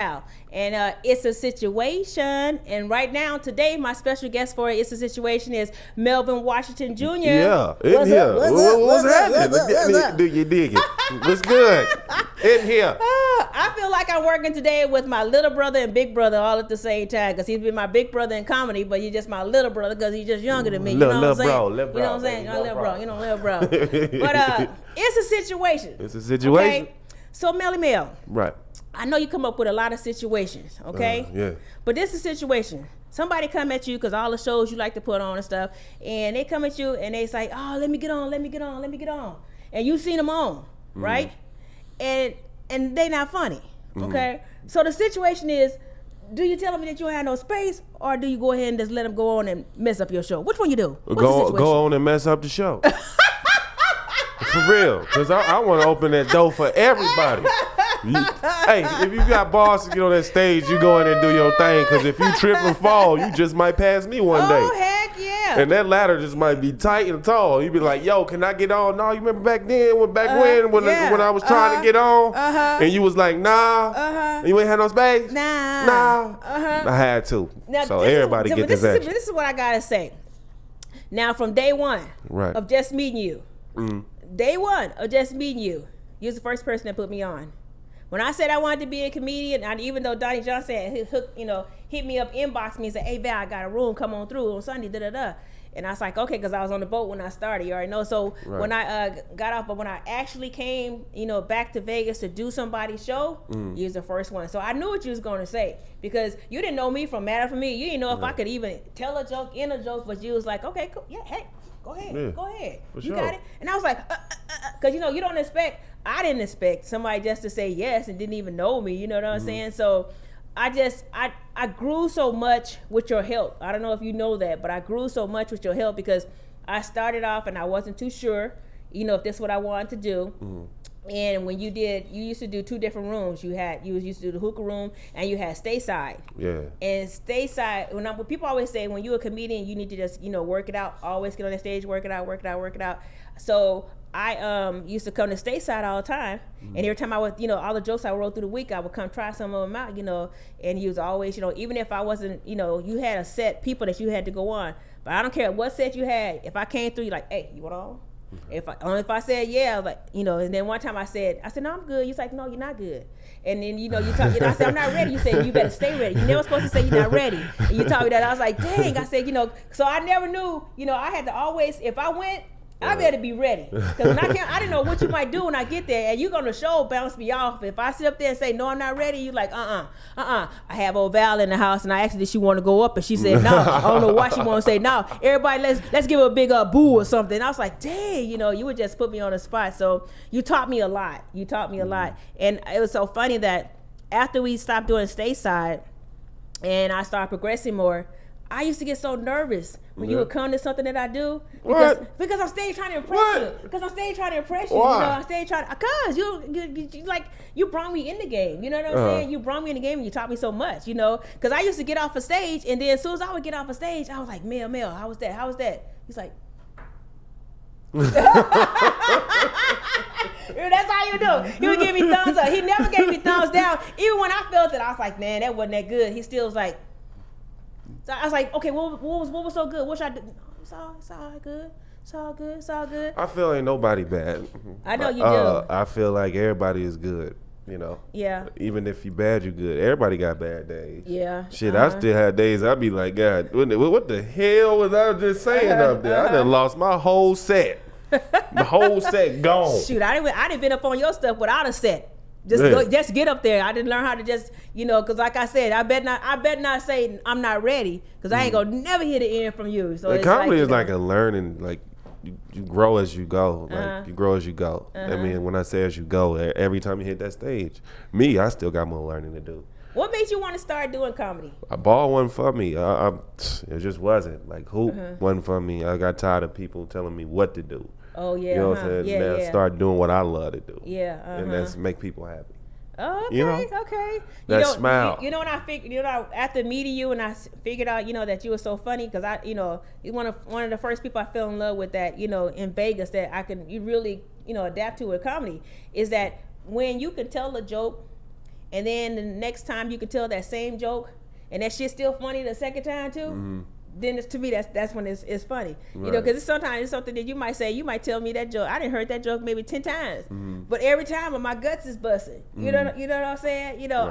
Val. And it's a situation. And right now, today, my special guest for It's a Situation is Melvin Washington Jr. Yeah, in here. What's happening? Do you dig it? What's good? In here. I feel like I'm working today with my little brother and big brother all at the same time, because he's been my big brother in comedy, but he's just my little brother because he's just younger than me. You know what I'm saying? Little bro. You know what I'm saying? Little bro. You know, little bro. But it's a situation. It's a situation. Okay? So, Melly Mel. Right. I know you come up with a lot of situations, okay? Yeah. But this is a situation. Somebody come at you because all the shows you like to put on and stuff, and they come at you and they say, oh, let me get on. And you seen them on, right? And they not funny, okay? So the situation is, do you tell them that you don't have no space, or do you go ahead and just let them go on and mess up your show? Which one you do? What's the situation? Go on and mess up the show. For real, because I want to open that door for everybody. Hey, if you got balls to get on that stage, you go in and do your thing. Because if you trip and fall, you just might pass me one day. Oh, heck yeah. And that ladder just might be tight and tall. You be like, yo, can I get on? No, you remember back then, when I was trying to get on? And you was like, nah. And you ain't had no space? Nah. I had to. Now, so everybody get this action. This is what I got to say. Now, from day one of just meeting you, day one of just meeting you, you was the first person that put me on. When I said I wanted to be a comedian, and even though Donnie Johnson hit me up, inboxed me and said, hey, Val, I got a room, come on through on Sunday, da-da-da. And I was like, okay, because I was on the boat when I started, you already know. So when I got off, but when I actually came, back to Vegas to do somebody's show, you was the first one. So I knew what you was going to say, because you didn't know me from Matter for Me. You didn't know if I could even tell a joke, in a joke, but you was like, okay, cool, yeah, hey, go ahead. You got it? And I was like, because, you don't expect, I didn't expect somebody just to say yes and didn't even know me, you know what I'm saying? So I grew so much with your help. I don't know if you know that, but I grew so much with your help, because I started off and I wasn't too sure, if this is what I wanted to do. And when you used to do two different rooms. You used to do the hookah room, and you had Stateside. Yeah. And Stateside, when people always say, when you're a comedian, you need to just, work it out, always get on the stage, work it out. So I used to come to Stateside all the time, and every time I would, all the jokes I wrote through the week, I would come try some of them out, and you was always, even if I wasn't, you had a set people that you had to go on, but I don't care what set you had. If I came through, you like, hey, you want on? If I said yeah, like, and then one time I said no, I'm good. You was like, no, you're not good. And then you talk, I said I'm not ready. You said you better stay ready. You never supposed to say you're not ready. And you told me that. I was like, dang. I said, so I never knew. I had to always, if I went, I better be ready, because I didn't know what you might do when I get there, and you gonna show bounce me off. If I sit up there and say no, I'm not ready, you like I have Oh Val in the house, and I asked her, did she want to go up, and she said no. I don't know why she want to say no. Everybody, let's give her a big boo or something. And I was like, dang, you would just put me on the spot. So you taught me a lot. And it was so funny that after we stopped doing Stateside, and I started progressing more, I used to get so nervous when you would come to something that I do, because I'm staying trying to impress you. Because I'm staying trying to impress you. Why? I'm staying trying, because you brought me in the game. You know what I'm saying? You brought me in the game, and you taught me so much. Because I used to get off a stage, and then as soon as I would get off a stage, I was like, Mel, how was that? He's like, that's how you do. He would give me thumbs up. He never gave me thumbs down. Even when I felt it, I was like, man, that wasn't that good. He still was like. So I was like, okay, what was so good? What should I do? It's all good. It's all good. I feel ain't nobody bad. I know you do. I feel like everybody is good. Yeah. Even if you bad, you good. Everybody got bad days. Yeah. Shit, I still had days I'd be like, God, what the hell was I just saying up there? I done lost my whole set. The whole set gone. Shoot, I didn't been up on your stuff without a set. Just get up there. I didn't learn how to just, because like I said, I bet not say I'm not ready, because I ain't gonna never hear the end from you. So the comedy is like a learning, like you grow as you go. Like you grow as you go. I mean, when I say as you go, every time you hit that stage, I still got more learning to do. What made you want to start doing comedy? A ball wasn't for me. It just wasn't. Like hoop wasn't for me. I got tired of people telling me what to do. Oh yeah, you know what I'm saying? Now start doing what I love to do. Yeah, and that's make people happy. Oh, okay, okay. That smile. When I figured, after meeting you, and I figured out, that you were so funny, because you're one of the first people I fell in love with, that in Vegas, that you really adapt to with comedy, is that when you can tell a joke and then the next time you can tell that same joke, and that shit's still funny the second time too. Then to me that's when it's funny, you know, because sometimes it's something that you might tell me that joke. I didn't heard that joke maybe 10 times, but every time my guts is busting. You know what I'm saying? You know,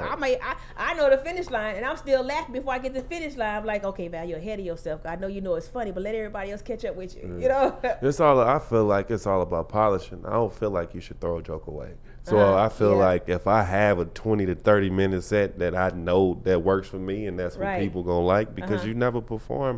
I know the finish line, and I'm still laughing before I get to the finish line. I'm like, okay, Val, you're ahead of yourself. I know you know it's funny, but let everybody else catch up with you. You know, I feel like it's all about polishing. I don't feel like you should throw a joke away. So I feel like if I have a 20 to 30 minute set that I know that works for me, and that's what people gonna like, because you never perform.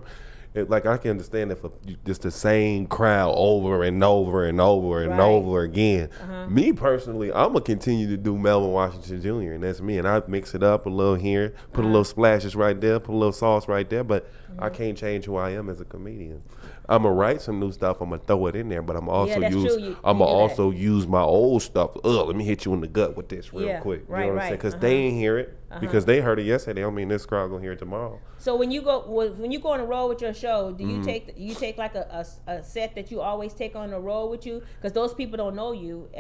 Like, I can understand if it's the same crowd over and over and over and over again. Me personally, I'm gonna continue to do Melvin Washington Jr. and that's me. And I mix it up a little here, put a little splashes right there, put a little sauce right there. But I can't change who I am as a comedian. I'm gonna write some new stuff. I'm gonna throw it in there, but I'm also use my old stuff. Let me hit you in the gut with this real quick. You know what I'm saying? Because they ain't hear it because they heard it yesterday. I don't mean this crowd gonna hear it tomorrow. So when you go on the road with your show, do you take like a set that you always take on the road with you? Because those people don't know you.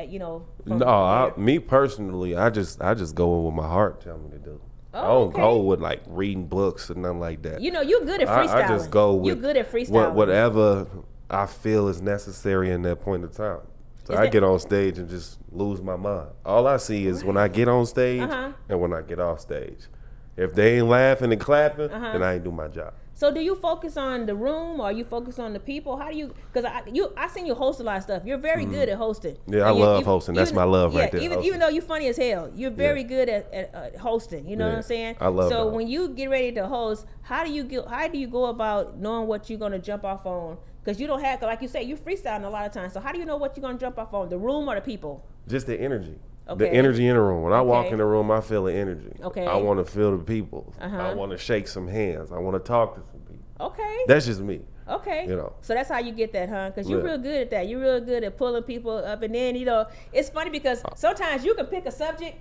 Me personally, I just go with what my heart tell me to do. I don't go with like reading books and nothing like that. You know, you're good at freestyling. I just go with you're good at freestyling. Whatever I feel is necessary in that point of time. So I get on stage and just lose my mind. All I see is when I get on stage and when I get off stage. If they ain't laughing and clapping, then I ain't do my job. So do you focus on the room, or you focus on the people? How do you? Because I seen you host a lot of stuff. You're very good at hosting. Yeah, I love hosting. That's my love right there. Even though you're funny as hell, you're very good at hosting. You know what I'm saying? I love. So when you get ready to host, how do you go about knowing what you're gonna jump off on? Because you don't have, like you say, you freestyling a lot of times. So how do you know what you're gonna jump off on? The room or the people? Just the energy. Okay. The energy in the room. When I walk in the room, I feel the energy. Okay. I want to feel the people. I want to shake some hands. I want to talk to some people. Okay. That's just me. Okay. You know. So that's how you get that, huh? Because you're real good at that. You're real good at pulling people up. And then, you know, it's funny because sometimes you can pick a subject.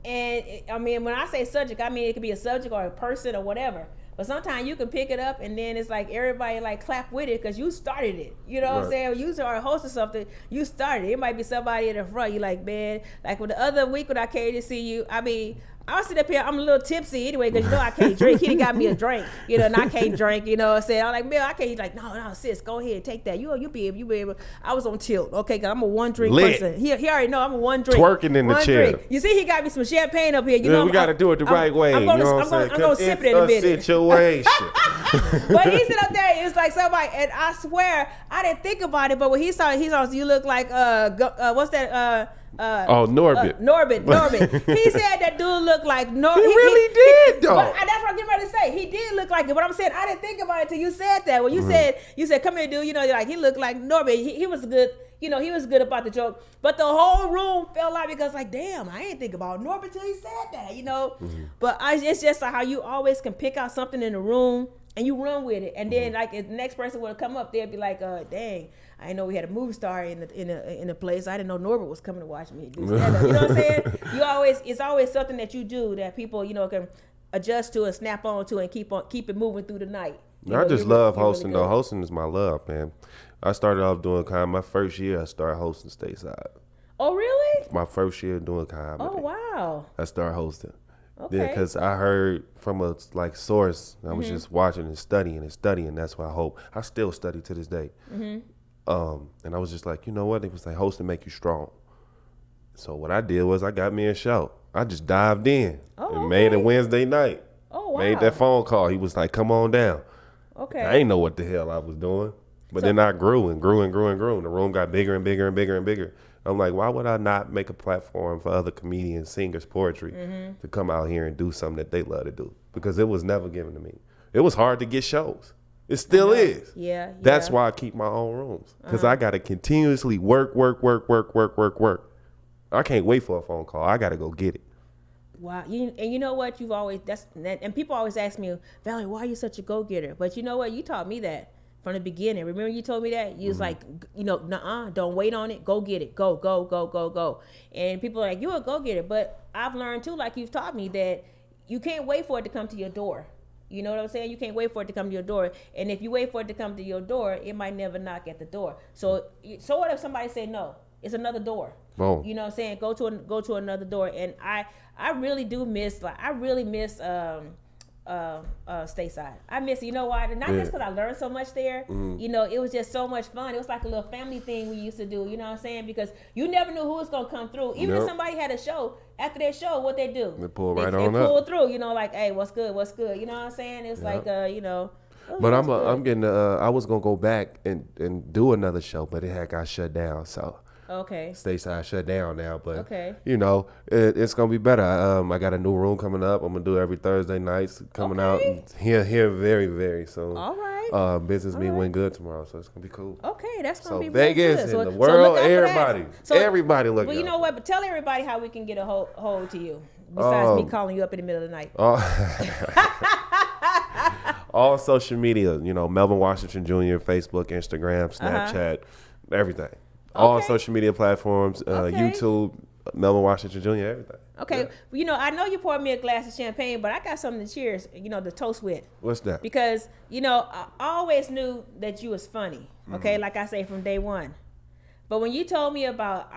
And, I mean, when I say subject, I mean it could be a subject or a person or whatever. But sometimes you can pick it up and then it's like everybody like clap with it because you started it. You know what I'm saying? You are hosting something, you started it. It might be somebody in the front. You like, man, like with the other week when I came to see you, I mean, I'll sit up here, I'm a little tipsy anyway, because you know I can't drink. He got me a drink, you know, and I can't drink, you know what I'm saying? I'm like, man, I can't. He's like, no, sis, go ahead, take that. You be able. I was on tilt, okay, because I'm a one drink person. He already know I'm a one drink. Twerking in the chair. Drink. You see, he got me some champagne up here. You know, we got to do it the right way. I'm going to sip it in a minute. Situation. But he sit up there, it's like somebody, and I swear, I didn't think about it, but when he saw you look like, what's that, Norbit. Norbit. He said that dude looked like Norbit. He really did, though. But that's what I'm getting ready to say. He did look like it. But I'm saying I didn't think about it till you said that. When you said, come here, dude. You know, like he looked like Norbit. He was good. You know, he was good about the joke. But the whole room fell out because, like, damn, I ain't think about Norbit till he said that. You know. But it's just like how you always can pick out something in the room and you run with it. And then, like, if the next person would come up, they'd be like, dang. I didn't know we had a movie star in a place. I didn't know Norbert was coming to watch me do stand-up. You know what I'm saying? It's always something that you do that people, you know, can adjust to and snap on to and keep it moving through the night. I just love hosting though. Hosting is my love, man. I started off doing comedy. My first year, I started hosting stateside. Oh, really? My first year doing comedy. Oh, wow. I started hosting. Okay. Yeah, because I heard from a source. I was just watching and studying. That's why I still study to this day. And I was just like, you know what? It was like hosting make you strong. So what I did was I got me a show. I just dived in and made it Wednesday night. Oh, wow. Made that phone call. He was like, come on down. Okay. I ain't know what the hell I was doing. But then I grew and grew and grew and grew. And the room got bigger and bigger and bigger and bigger. I'm like, why would I not make a platform for other comedians, singers, poetry to come out here and do something that they love to do? Because it was never given to me. It was hard to get shows. It still is. Yeah. That's why I keep my own rooms. Because I got to continuously work. I can't wait for a phone call. I got to go get it. Wow. And you know what? And people always ask me, Valerie, why are you such a go-getter? But you know what? You taught me that from the beginning. Remember you told me that? You was like, you know, nuh-uh, don't wait on it. Go get it. Go. And people are like, you're a go-getter. But I've learned too, like you've taught me, that you can't wait for it to come to your door. You know what I'm saying? You can't wait for it to come to your door. And if you wait for it to come to your door, it might never knock at the door. So what if somebody say no? It's another door. Boom. You know what I'm saying? Go to another door. And I really do miss, stateside. I miss it. You know why? Not just because I learned so much there. You know, it was just so much fun. It was like a little family thing we used to do. You know what I'm saying? Because you never knew who was gonna come through. Even if somebody had a show, after their show, what they do? They pull right on up. They pull through. You know, like, hey, what's good? What's good? You know what I'm saying? It's like, you know. But I'm getting. I was gonna go back and do another show, but it had got shut down. So. Okay. Stateside shut down now, but you know it's gonna be better. I got a new room coming up. I'm gonna do every Thursday nights coming out here very very soon. All right. Business meeting went good tomorrow, so it's gonna be cool. Okay, that's gonna be Vegas good. and the world, everybody, everybody look. Well, you know what? But tell everybody how we can get a hold to you besides me calling you up in the middle of the night. All social media, you know, Melvin Washington Jr., Facebook, Instagram, Snapchat, everything. All social media platforms, YouTube, Melvin Washington Jr., everything. Okay. Yeah. Well, you know, I know you poured me a glass of champagne, but I got something to cheers, you know, to toast with. What's that? Because, you know, I always knew that you was funny, okay, like I say from day one. But when you told me about,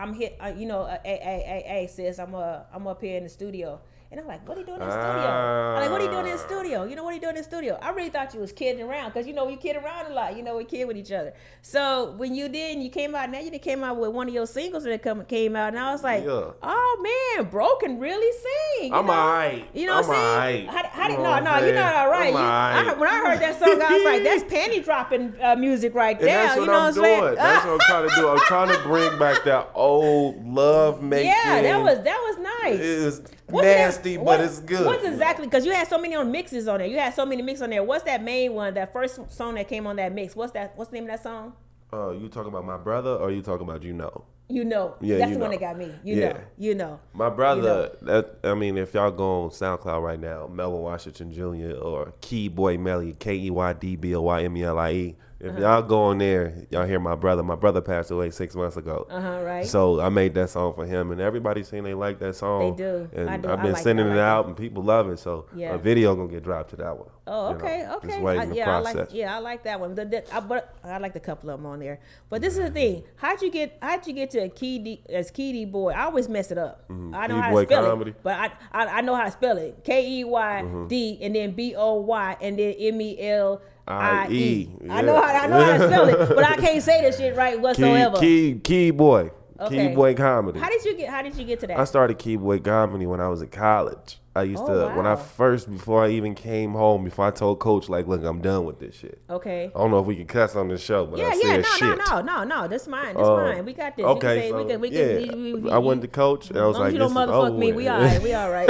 you know, hey, sis, I'm up here in the studio. And I'm like, what are you doing in the studio? I'm like, what are you doing in the studio? You know, what are you doing in the studio? I really thought you was kidding around because, you know, we kid around a lot. You know, we kid with each other. So when you did and you came out, now you came out with one of your singles that came out. And I was like, oh, man, bro can really sing. I'm all right. You know what I'm saying? No, you're not all right. When I heard that song, I was like, that's panty dropping music right there. That's what I'm doing. That's what I'm trying to do. I'm trying to bring back that old love making. Yeah, that was nice. It is nasty, but it's good. What's exactly, because you had so many mixes on there. You had so many mixes on there. What's that main one, that first song that came on that mix? What's the name of that song? You talking about My Brother or you talking about You Know? You Know. Yeah, that's the one that got me. You know. My brother, if y'all go on SoundCloud right now, Melvin Washington Jr. or keydboymelie, KEYDBOYMELIE. If y'all go on there, y'all hear my brother. My brother passed away 6 months ago. Right. So I made that song for him, and everybody's saying they like that song. They do. And I've been sending it out, and people love it. So a video gonna get dropped to that one. Oh, okay. Just waiting the process. I like that one. But I like a couple of them on there. But this is the thing. How'd you get to Keedy Boy? I always mess it up. I know how to spell it, but I know how to spell it. KEYD and then BOY and then MELIE. I know how to spell it, but I can't say this shit right whatsoever. Key Boy. Okay. Key Boy Comedy. How did you get to that? I started Key Boy Comedy when I was in college. I used to before I even came home, before I told Coach, like, look, I'm done with this shit. Okay. I don't know if we can cuss on this show, but I said shit. No, that's mine. That's mine. We got this. Okay, I went to Coach and I was like, you don't motherfuck me. We all right.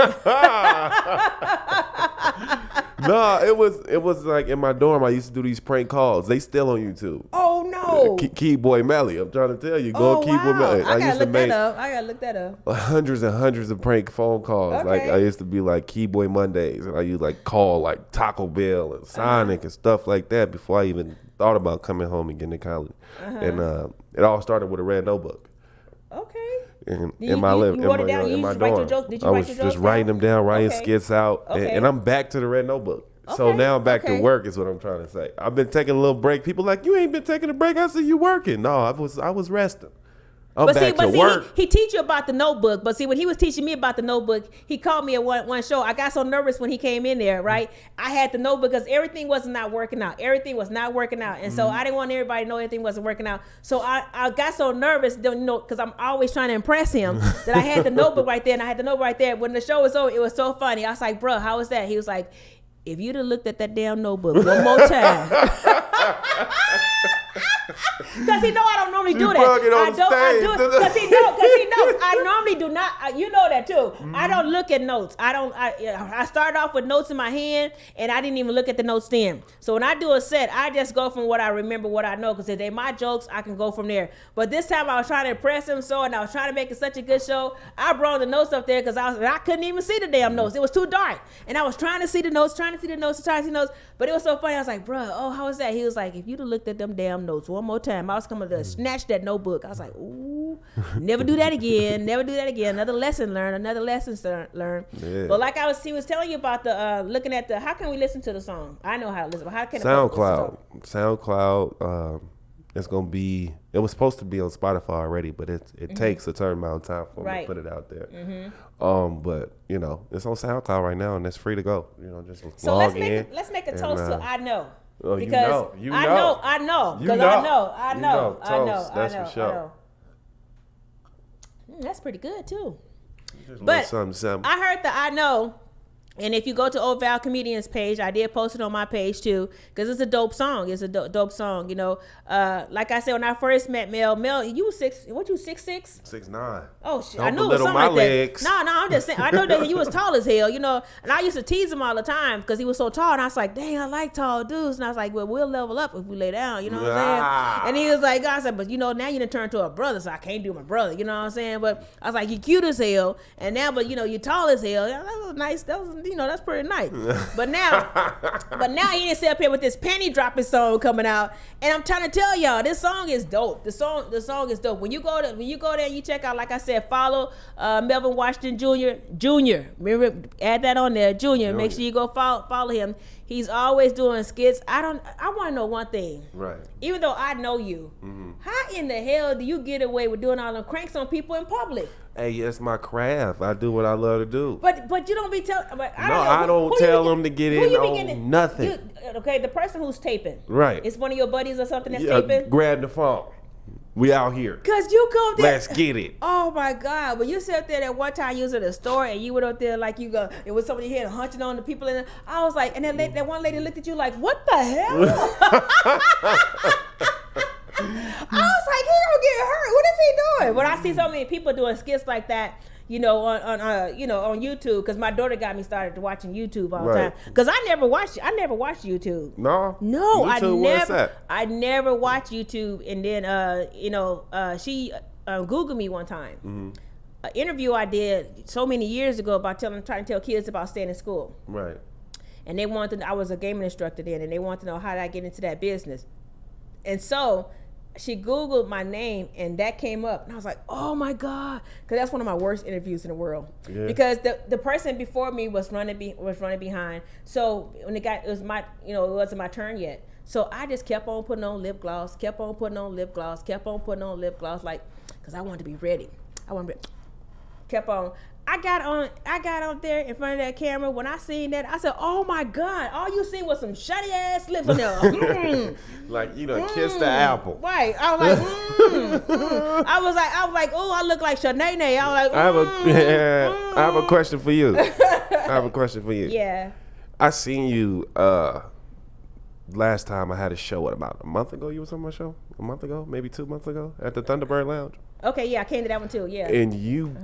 No, it was like in my dorm. I used to do these prank calls. They still on YouTube. Oh no, keydboymelie. I'm trying to tell you, go keydboymelie. I gotta look that up. Hundreds and hundreds of prank phone calls. Okay. Like I used to be like Keyboy Mondays, and I used like call like Taco Bell and Sonic and stuff like that before I even thought about coming home and getting to college. And it all started with a red notebook. Okay. In my dorm. I was just writing them down, writing skits out, and I'm back to the red notebook. So now I'm back to work is what I'm trying to say. I've been taking a little break. People like, you ain't been taking a break. I said, you working. No, I was resting. I'm back to work. He teach you about the notebook. But see, when he was teaching me about the notebook, he called me at one show. I got so nervous when he came in there, right? I had the notebook because everything was not working out. Everything was not working out. And so I didn't want everybody to know everything wasn't working out. So I got so nervous, because I'm always trying to impress him, that I had the notebook right there. And I had the notebook right there. When the show was over, it was so funny. I was like, bro, how was that? He was like, if you'd have looked at that damn notebook one more time. Because he know I don't normally do that. I do it because he knows I normally do not. You know that too. I don't look at notes. I start off with notes in my hand, and I didn't even look at the notes then. So when I do a set, I just go from what I remember, what I know, because if they're my jokes, I can go from there. But this time I was trying to impress him, and I was trying to make it such a good show. I brought the notes up there because I couldn't even see the damn notes. It was too dark, and I was trying to see the notes, but it was so funny. I was like, bro, how was that? He was like, if you'd have looked at them damn notes one more time, I was coming to snatch that notebook. I was like, ooh, never do that again. Another lesson learned. Yeah. But like he was telling you about the looking at how can we listen to the song? I know how to listen. But how can SoundCloud, it's gonna be. It was supposed to be on Spotify already, but it takes a certain amount of time for me to put it out there. But you know, it's on SoundCloud right now, and it's free to go. You know, just log in. Let's make a toast to I know. Oh, because you know. I know. Because I know. That's for sure. That's pretty good too. Just but something. I heard the I know. And if you go to Oh Val Comedian's page, I did post it on my page too, because it's a dope song. It's a dope song, you know. Like I said, when I first met Mel, you was 6'6"? 6'9". Oh shit, I knew it was something like legs. that. No, I'm just saying. I know that he was tall as hell, you know. And I used to tease him all the time because he was so tall. And I was like, dang, I like tall dudes. And I was like, well, we'll level up if we lay down, you know what I'm saying? And he was like, I said, but you know, now you done turned to a brother, so I can't do my brother, you know what I'm saying? But I was like, you cute as hell, and now, but you know, you tall as hell. That was nice. That was, you know, that's pretty nice. But now he didn't sit up here with this panty dropping song coming out, and I'm trying to tell y'all, this song is dope. The song is dope. When you go there and you check out, like I said, follow Melvin Washington Jr. Remember, add that on there, Jr. Make sure you go follow him. He's always doing skits. I want to know one thing. Right. Even though I know you, how in the hell do you get away with doing all them cranks on people in public? Hey, that's my craft. I do what I love to do. But you don't be telling. I don't tell them to get in on nothing. Okay, the person who's taping. Right. It's one of your buddies or something that's taping. Grab the phone. We out here. Cause you come there. Let's get it. Oh my God! When you sat there that one time, you was at a store and you went up there like it was somebody here hunching on the people in there. I was like, and then that one lady looked at you like, what the hell? I was like, he don't get hurt. What is he doing? When I see so many people doing skits like that, you know, on YouTube, because my daughter got me started watching YouTube all the time. Because I never watched YouTube. No, YouTube, I never watched YouTube. And then she Googled me one time. An interview I did so many years ago about trying to tell kids about staying in school. Right. And they wanted I was a gaming instructor then, and they wanted to know how did I get into that business. And so she Googled my name, and that came up, and I was like, "Oh my God!" Because that's one of my worst interviews in the world. Yeah. Because the person before me was running behind. So when it wasn't my turn yet. So I just kept on putting on lip gloss, like, because I wanted to be ready. Kept on. I got on there in front of that camera. When I seen that, I said, "Oh my God! All you see was some shitty ass lips on there." Like you done kissed the apple. Right. I was like, I was like, oh, I look like Shanae. I was like, I have a question for you. Yeah. I seen you last time I had a show. About a month ago? You was on my show? A month ago? Maybe 2 months ago? At the Thunderbird Lounge? Okay, yeah, I came to that one too, yeah. And you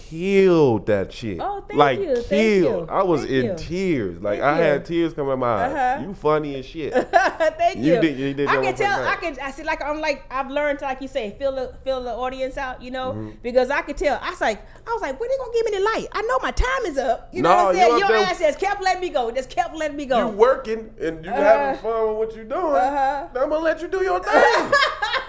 killed that shit. Oh, thank you. I was in tears. Like, I had tears coming out my eyes. You funny as shit. Thank you. You did I can tell. I see. Like I've learned to, like you say, feel the audience out. You know, because I could tell. I was like, when they gonna give me the light? I know my time is up. You know what I'm saying? Your ass just kept letting me go. You working and you having fun with what you doing. I'm gonna let you do your thing.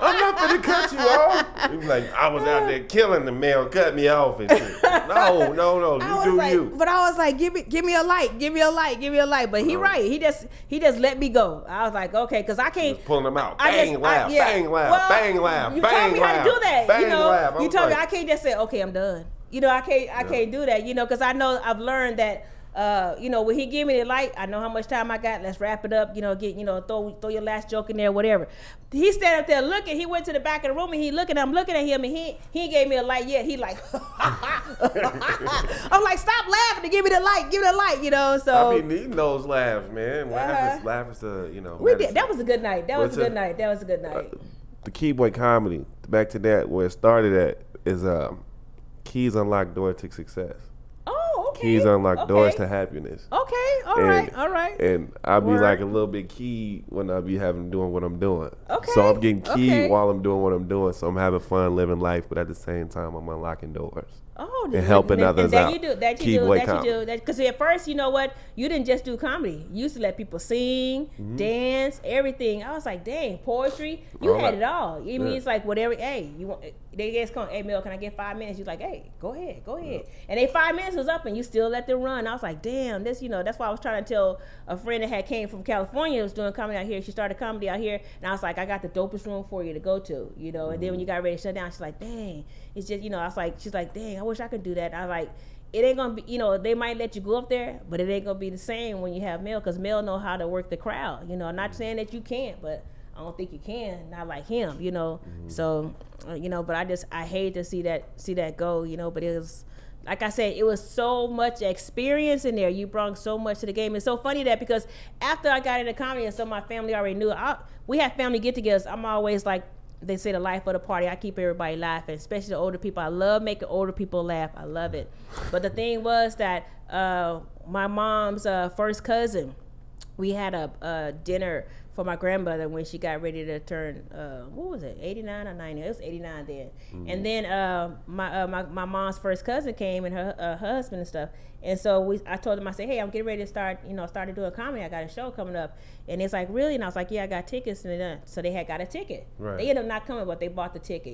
I'm not gonna cut you off. You like, I was out there killing the man, cut me off and shit. No, you do you. But I was like, give me a light. But he right. He just let me go. I was like, okay, because I can't. Just pulling them out. Bang, laugh. You told me how to do that. You told me I can't just say, okay, I'm done. You know, I can't do that. You know, because I know I've learned that. When he give me the light, I know how much time I got. Let's wrap it up. Throw your last joke in there, whatever. He standing up there looking. He went to the back of the room and he looking. I'm looking at him and he gave me a light. Yeah, he like. I'm like, stop laughing and give me the light. Give me the light. You know. So I be needing those laughs, man. Laugh is we did. That was a good night. That was a good night. The Keyboy Comedy. Back to that, where it started at is keys unlock door to success. Keys unlock doors to happiness. Okay, all right. And I'll be like a little bit key when I be doing what I'm doing. Okay. So I'm getting key while I'm doing what I'm doing. So I'm having fun living life, but at the same time I'm unlocking doors. Oh, and helping others out. You do. Because at first, you know what? You didn't just do comedy. You used to let people sing, dance, everything. I was like, dang, poetry. You had it all. I mean, it's like whatever. Hey, you want they just come, hey Mel, can I get 5 minutes? You're like, hey, go ahead. And they 5 minutes was up and you still let them run. I was like, damn, this, that's why I was trying to tell a friend that had came from California, was doing comedy out here. She started comedy out here, and I was like, I got the dopest room for you to go to, And then when you got ready to shut down, she's like, dang, it's just, I was like, she's like, dang, I wish I could do that. I was like, it ain't gonna be, they might let you go up there, but it ain't gonna be the same when you have Mel, because Mel know how to work the crowd. Not saying that you can't, but I don't think you can, not like him, So, but I hate to see that go, but it was, like I said, it was so much experience in there. You brought so much to the game. It's so funny that because after I got into comedy and some of my family already knew, we had family get-togethers. I'm always like, they say the life of the party. I keep everybody laughing, especially the older people. I love making older people laugh. I love it. But the thing was that my mom's first cousin, we had a dinner for my grandmother when she got ready to turn, 89 or 90? It was 89 then. Mm-hmm. And then my mom's first cousin came and her husband and stuff. And so I told them, I said, hey, I'm getting ready to started doing comedy. I got a show coming up. And it's like, really? And I was like, yeah, I got tickets. And so they had got a ticket. Right. They ended up not coming, but they bought the ticket,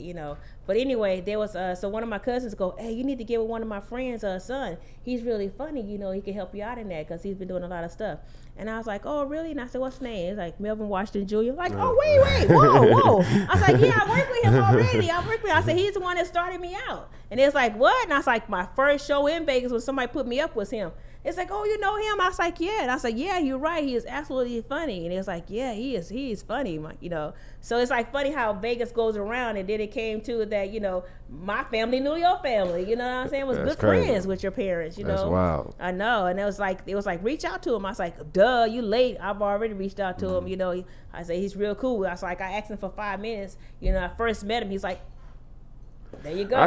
But anyway, there was, so one of my cousins go, hey, you need to get with one of my friends' son. He's really funny, he can help you out in that because he's been doing a lot of stuff. And I was like, oh, really? And I said, what's his name? It's like Melvin Washington Jr. I'm like, oh, wait, whoa. I was like, yeah, I worked with him already. I said, he's the one that started me out. And it's like, what? And I was like, my first show in Vegas when somebody put me up was him. It's like, oh, you know him? I was like, yeah. And I was like, yeah, you're right. He is absolutely funny. And it's like, yeah, he is funny, So it's like funny how Vegas goes around, and then it came to that, my family knew your family. You know what I'm saying? It was That's good crazy. Friends with your parents, That's wild. I know. And it was like reach out to him. I was like, duh, you late. I've already reached out to him, I said, he's real cool. I was like, I asked him for 5 minutes. I first met him. He's like, there you go.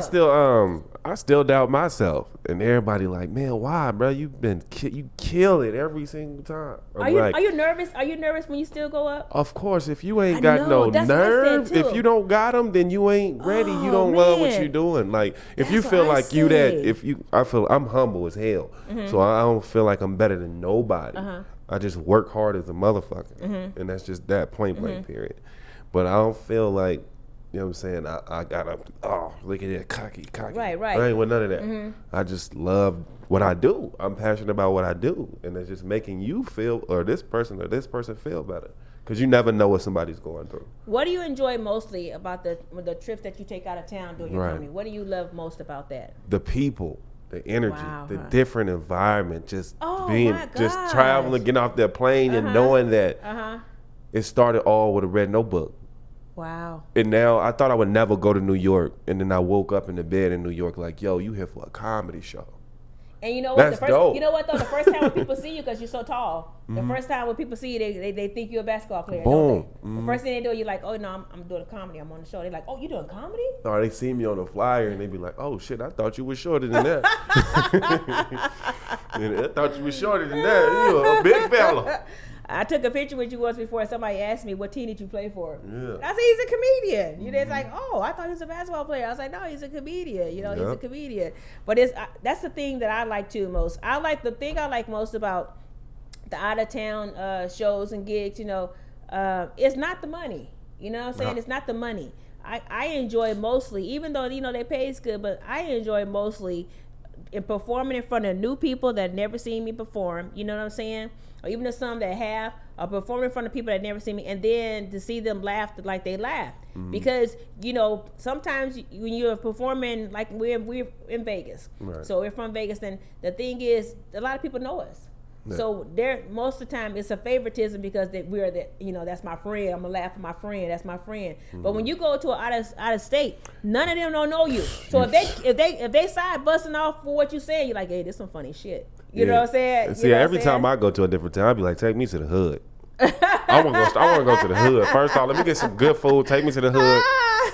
I still doubt myself, and everybody like, man, why, bro? You kill it every single time. Are you nervous? Are you nervous when you still go up? Of course, if you ain't got no nerve, if you don't got them, then you ain't ready. You don't love what you're doing. Like if you feel like I'm humble as hell, so I don't feel like I'm better than nobody. I just work hard as a motherfucker, and that's just that point blank period. But I don't feel like. You know what I'm saying? I gotta, look at that, cocky. Right. I ain't with none of that. I just love what I do. I'm passionate about what I do. And it's just making you feel, or this person feel better. Because you never know what somebody's going through. What do you enjoy mostly about the trips that you take out of town doing your comedy? What do you love most about that? The people. The energy, the different environment, just traveling, getting off that plane and knowing that it started all with a red notebook. Wow. And now I thought I would never go to New York, and then I woke up in the bed in New York like, yo, you here for a comedy show. And you know what? You know what though? The first time when people see you, because you're so tall, the first time when people see you, they think you're a basketball player. Boom. Don't they? The first thing they do, you're like, oh no, I'm doing comedy. I'm on the show. They're like, oh, you doing comedy? Or they see me on the flyer and they be like, oh shit, I thought you were shorter than that. I thought you were shorter than that. You're a big fella. I took a picture with you once before, and somebody asked me, what team did you play for? Yeah. I said, he's a comedian. It's like, oh, I thought he was a basketball player. I was like, no, he's a comedian. He's a comedian. But that's the thing that I like too most. The thing I like most about the out-of-town shows and gigs, it's not the money. You know what I'm saying? It's not the money. I enjoy mostly, even though, they pay good, but I enjoy mostly in performing in front of new people that never seen me perform. You know what I'm saying? Or even the some that have, or performing in front of people that never see me, and then to see them laugh like they laugh. Because, sometimes when you're performing, like we're in Vegas. Right. So we're from Vegas, and the thing is, a lot of people know us. Yeah. So most of the time it's a favoritism because that's my friend. I'm gonna laugh at my friend. That's my friend. But when you go to out of state, none of them don't know you. So if they side busting off for what you saying, you're like, hey, this some funny shit. You know what I'm saying? And see, every time I go to a different town, I'll be like, take me to the hood. I want to go to the hood. First off, let me get some good food. Take me to the hood.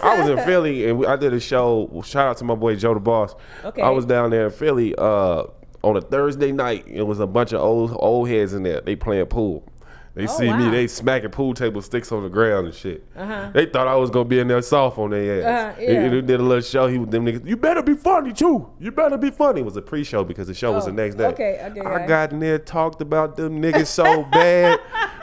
I was in Philly and I did a show. Shout out to my boy Joe the Boss. Okay. I was down there in Philly on a Thursday night. It was a bunch of old heads in there. They playing pool. They see me, they smacking pool table sticks on the ground and shit. They thought I was gonna be in there soft on their ass. He did a little show. He with them niggas. You better be funny too. You better be funny. It was a pre-show because the show was the next day. Okay. I got in there, talked about them niggas so bad.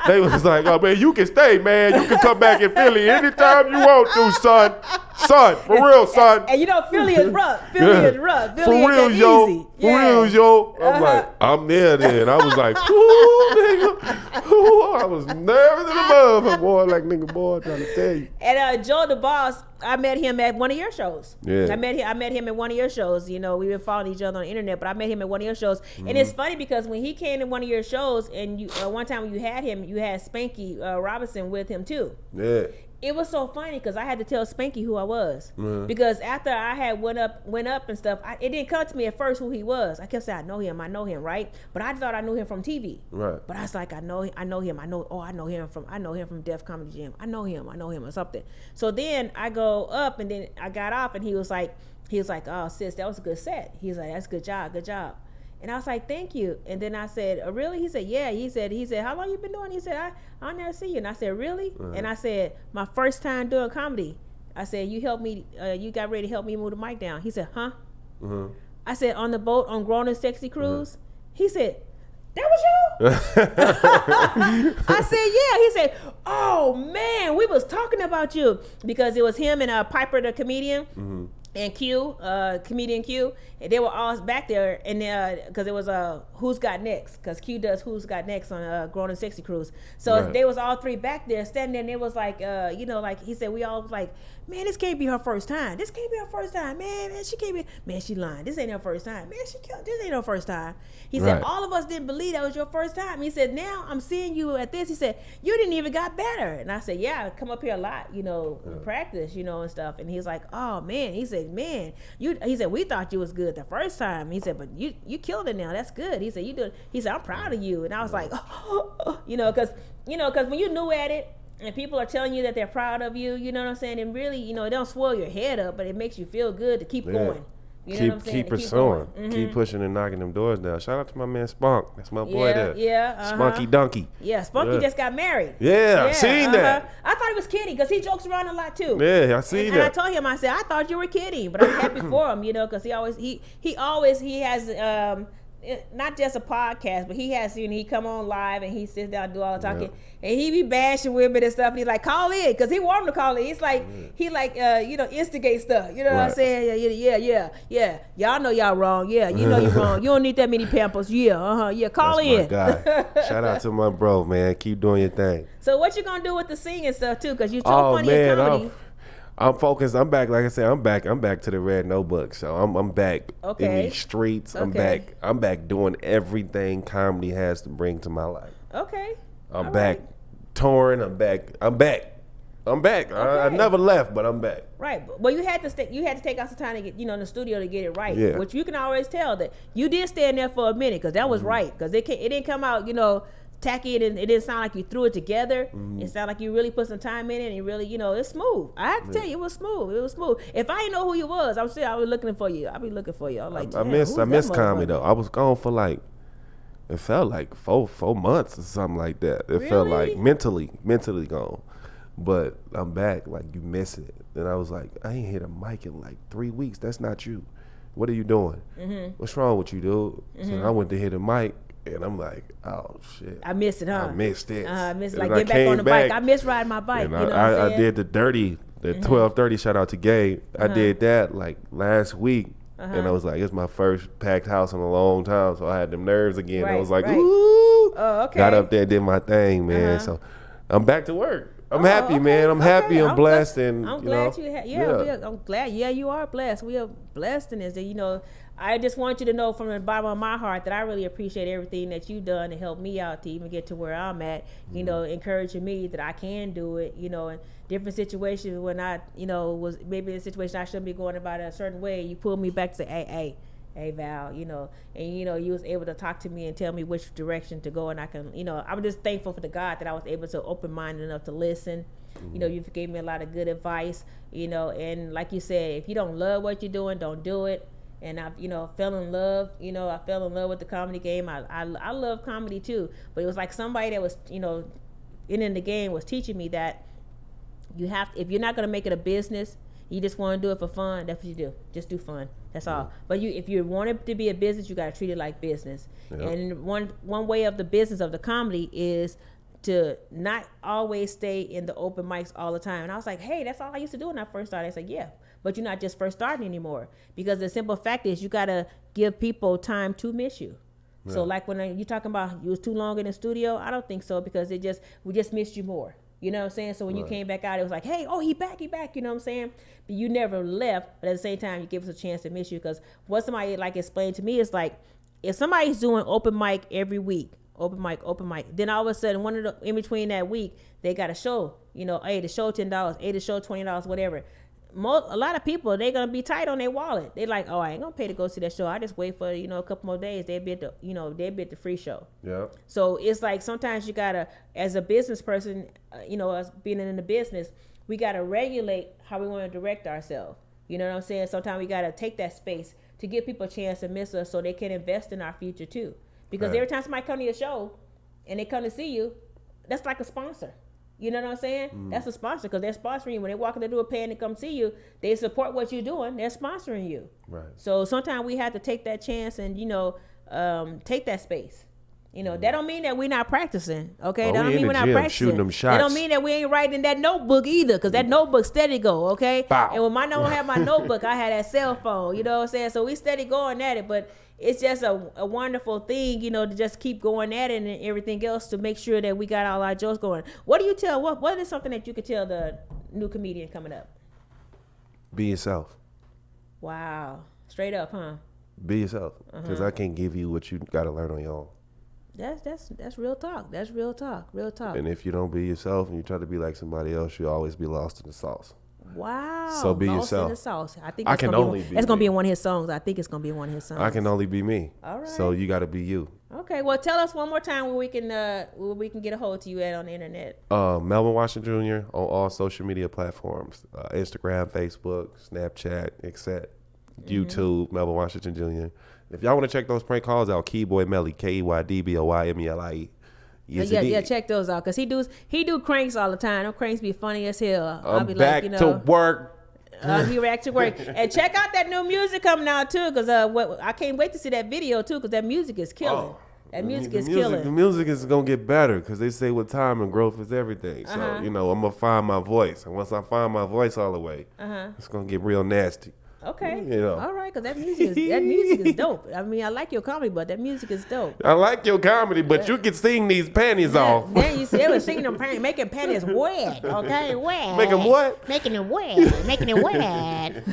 They was like, oh man, you can stay, man. You can come back in Philly anytime you want to, son. Son, for real, son. And you know, Philly is rough. Philly is rough. Philly for real, yo. easy. For real, yo. I'm like, I'm there then. I was like, ooh, nigga. Ooh, I was nervous in the motherfucker, boy. Like, nigga, boy, trying to tell you. And Joe the Boss, I met him at one of your shows. Yeah. I met him at one of your shows. You know, we've been following each other on the internet, but I met him at one of your shows. Mm-hmm. And it's funny because when he came to one of your shows, and you one time when you had him, you had Spanky Robinson with him too. Yeah. It was so funny because I had to tell Spanky who I was. Mm-hmm. Because after I had went up and stuff, it didn't come to me at first who he was. I kept saying, I know him, right? But I thought I knew him from TV. Right. But I was like, I know him. I know him from Def Comedy Jam. I know him or something. So then I go up, and then I got off, and he was like, oh sis, that was a good set. He was like, that's good job. And I was like, thank you. And then I said, oh, really? He said, yeah. He said, how long you been doing? He said, I'll never see you. And I said, really? Uh-huh. And I said, my first time doing comedy. I said, you helped me, you got ready to help me move the mic down. He said, huh? Uh-huh. I said, on the boat on Grown and Sexy Cruise? Uh-huh. He said, that was you? I said, yeah. He said, oh man, we was talking about you. Because it was him and Piper the comedian. Mm-hmm. And Q, comedian Q, and they were all back there, and because it was Who's Got Next, because Q does Who's Got Next on Grown and Sexy Cruise. So right. They was all three back there standing there, and it was like, like he said, we all was like, man, this can't be her first time. Man, she can't be, man, she lying. This ain't her first time. Man, this ain't her first time. He said, all of us didn't believe that was your first time. He said, now I'm seeing you at this. He said, you didn't even got better. And I said, yeah, I come up here a lot, practice, and stuff. And he's like, oh man, he said, man, he said, we thought you was good the first time. He said, but you killed it now. That's good. He said, I'm proud of you. And I was like, because when you're new at it and people are telling you that they're proud of you, you know what I'm saying? And really, it don't swell your head up, but it makes you feel good to keep going. You know what I'm saying? Keep pursuing. Mm-hmm. Keep pushing and knocking them doors down. Shout out to my man Spunk. That's my boy there. Yeah. Uh-huh. Spunky Donkey. Yeah, Spunky just got married. Yeah, I seen that. I thought he was kidding because he jokes around a lot too. Yeah, I seen that. And I told him, I said, I thought you were kidding, but I'm happy for him, because he has not just a podcast, but he has, he come on live and he sits down and do all the talking, and he be bashing women and stuff. And he's like, call in, because he want him to call in. It's like he instigate stuff. You know what I'm saying? Yeah. Y'all know y'all wrong. Yeah, you know you're wrong. You don't need that many Pampers. Yeah, call That's in. My guy. Shout out to my bro, man. Keep doing your thing. So what you gonna do with the singing stuff too? Because you're so funny in comedy. I'm focused. I'm back. Like I said, I'm back to the Red Notebook. So I'm back in these streets. I'm back doing everything comedy has to bring to my life. Okay. I'm back touring. I'm back. Okay. I never left, but I'm back. Right. Well, you had to take out some time to get, in the studio to get it right. Yeah. Which you can always tell that you did stay in there for a minute, because that was right. Because it didn't come out, tacky, and it didn't sound like you threw it together. It sounded like you really put some time in it, and you really, it's smooth. I have to tell you, it was smooth. If I didn't know who you was, I was looking for you. I'd be looking for you. I was like, I miss comedy though. I was gone for it felt like four months or something like that. It really? Felt like mentally gone. But I'm back. Like, you miss it. And I was like, I ain't hit a mic in 3 weeks. That's not you. What are you doing? What's wrong with you, dude? So I went to hit a mic. And I'm like, oh shit! I missed it, huh? I missed it. I missed get back on the bike. I miss riding my bike. And I did the 12:30. Shout out to Gabe. I did that last week, and I was like, it's my first packed house in a long time, so I had them nerves again. Right, I was like, ooh! Oh, okay. Got up there, did my thing, man. So I'm back to work. I'm happy, man. I'm happy. I'm blessed, and I'm glad I'm glad. Yeah, you are blessed. We are blessed in this. I just want you to know from the bottom of my heart that I really appreciate everything that you've done to help me out to even get to where I'm at, encouraging me that I can do it, in different situations when I, was maybe in a situation I shouldn't be going about it a certain way. You pulled me back to say, hey Val, and you was able to talk to me and tell me which direction to go, and I can, I'm just thankful for the God that I was able to open-minded enough to listen. You gave me a lot of good advice, and like you said, if you don't love what you're doing, don't do it. And I, fell in love. I fell in love with the comedy game. I love comedy too. But it was like somebody that was, in the game was teaching me that you have, if you're not going to make it a business, you just want to do it for fun. That's what you do. Just do fun. That's all. But if you want it to be a business, you got to treat it like business. And one way of the business of the comedy is to not always stay in the open mics all the time. And I was like, hey, that's all I used to do when I first started. I said, yeah, but you're not just first starting anymore, because the simple fact is you got to give people time to miss you. Yeah. So like when you're talking about you was too long in the studio, I don't think so, because we just missed you more. You know what I'm saying? So when you came back out, it was like, hey, oh, he back. You know what I'm saying? But you never left. But at the same time, you give us a chance to miss you, because what somebody like explained to me is like, if somebody's doing open mic every week, open mic, then all of a sudden, in between that week, they got a show. You know, hey, the show $10, hey, the show $20, whatever. A lot of people, they're gonna be tight on their wallet. They're like, oh, I ain't gonna pay to go see that show. I just wait for a couple more days. They bid the free show. Yeah. So it's like sometimes you gotta, as a business person, us being in the business, we gotta regulate how we want to direct ourselves. You know what I'm saying? Sometimes we gotta take that space to give people a chance to miss us, so they can invest in our future too. Because every time somebody come to your show and they come to see you, that's like a sponsor. You know what I'm saying? That's a sponsor, because they're sponsoring you. When they walk in the door paying to come see you, they support what you're doing. They're sponsoring you. Right. So sometimes we have to take that chance and, take that space. That don't mean that we're not practicing. Okay, that don't mean we're not practicing. Shooting them shots. That don't mean that we ain't writing that notebook either, because that notebook steady go. Okay. Bow. And when I don't have my notebook, I had that cell phone. You know what I'm saying? So we steady going at it, but it's just a wonderful thing, to just keep going at it and everything else to make sure that we got all our jokes going. What do you tell? What is something that you could tell the new comedian coming up? Be yourself. Wow. Straight up, huh? Be yourself, because I can't give you what you got to learn on your own. That's real talk. That's real talk. Real talk. And if you don't be yourself and you try to be like somebody else, you'll always be lost in the sauce. Wow. So be lost yourself. In the sauce. I think that's going to be in one of his songs. I think it's going to be in one of his songs. I can only be me. All right. So you got to be you. Okay. Well, tell us one more time where we can get a hold to you at on the internet. Melvin Washington Jr. on all social media platforms: Instagram, Facebook, Snapchat, etc. YouTube, Melvin Washington Jr. If y'all want to check those prank calls out, keydboymelie, keydboymelie. Yes, yeah, check those out, because he do cranks all the time. Them cranks be funny as hell. I'll be back like, to work. He back to work. And check out that new music coming out too, because I can't wait to see that video too, because that music is killing. That music is killing. The music is gonna get better, because they say with time and growth is everything. So I'm gonna find my voice, and once I find my voice all the way, it's gonna get real nasty. Okay. All right, because that music is dope. I mean, I like your comedy, but that music is dope. I like your comedy, but you can sing these panties off. Then you see, they were singing them panties, making panties wet. Okay, wet. Making what? Making it wet. Making it wet.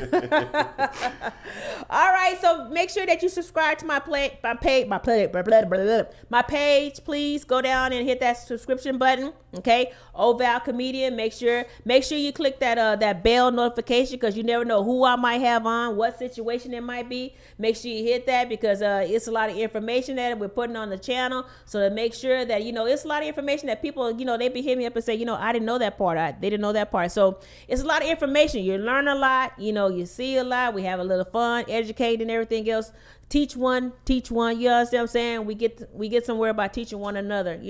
All right, so make sure that you subscribe to my page. Please go down and hit that subscription button. Okay, Oh Val Comedian. Make sure you click that bell notification, because you never know who I might have on, what situation it might be. Make sure you hit that, because it's a lot of information that we're putting on the channel. So to make sure that it's a lot of information that people they be hitting me up and say, I didn't know that part. They didn't know that part. So it's a lot of information. You learn a lot. You see a lot. We have a little fun, educate, and everything else. Teach one. You understand what I'm saying? We get somewhere by teaching one another.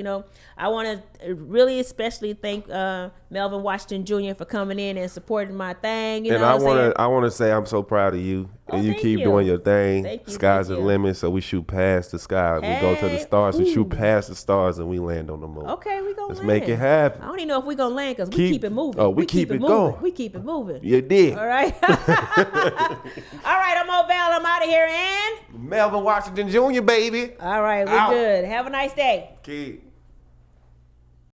I want to really especially thank Melvin Washington Jr. for coming in and supporting my thing. And I want to say I'm so proud of you. And you keep doing your thing. Sky's the limit, so we shoot past the sky. We go to the stars. We shoot past the stars, and we land on the moon. Okay, we gonna Let's land. make it happen. I don't even know if we gonna land, because we keep it moving. Oh, we keep it going. We keep it moving. You did. All right. All right, I'm Oh Val. I'm out of here, and Melvin Washington Jr., baby. All right, we're good. Have a nice day. Key.